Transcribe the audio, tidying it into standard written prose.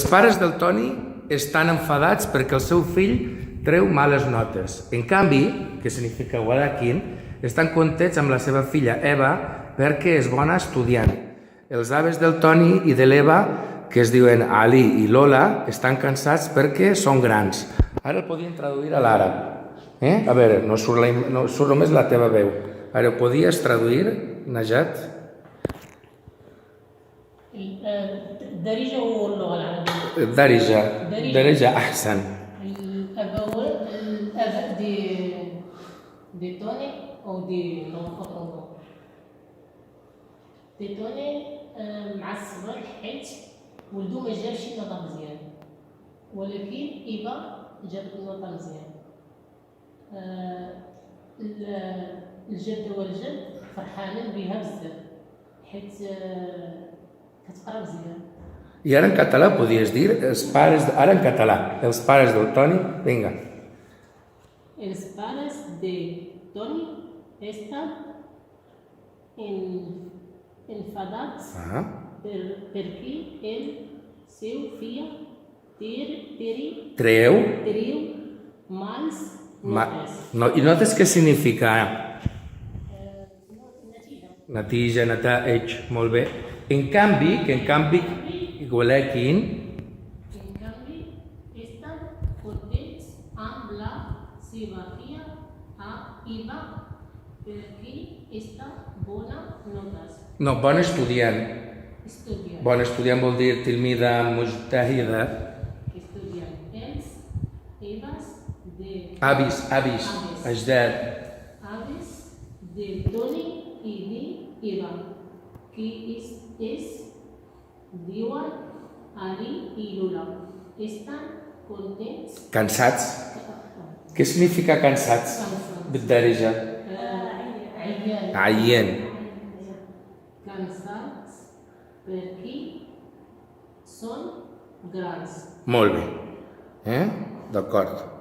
pares del Toni estan enfadats perquè el seu fill treu males notes. En canvi, que significa Walakin, estan contents amb la seva filla Eva perquè és bona estudiant. Els avis del Toni i de l'Eva, que es diuen Ali i Lola, estan cansats perquè són grans. Ara el podien traduir a l'àrab. A veure, no surt només la teva veu. Ara, ho podies traduir, Najat? الدارجة واللغة العربية. درجة أحسن. الآباء دي توني أو دي توني مع الصغار حيت ولدو ما جابش نوطة مزيان، ولكن إيبا جابت نوطة مزيان. الجد والجد فرحانين بها بزاف حيت كتقرا مزيان. I ara en català podies dir els pares del Toni, vinga. Els pares de Toni estan enfadats perquè el seu fill treu mals notes. I notes què significa? Natija, nata'ij, molt bé. En canvi, Walakin, estan contents amb la seva filla Eva perquè està bona notes. No, bon estudiant. Bon estudiant vol dir tilmida mujtahida. Estudiant. Els avis, ajdad. Avis de Toni i d'Eva, que es diuen Ali i Lola. Estan contents. Cansats. Què significa cansats? بالدارجة. عيان. Cansats perquè són grans. Molt bé. D'acord.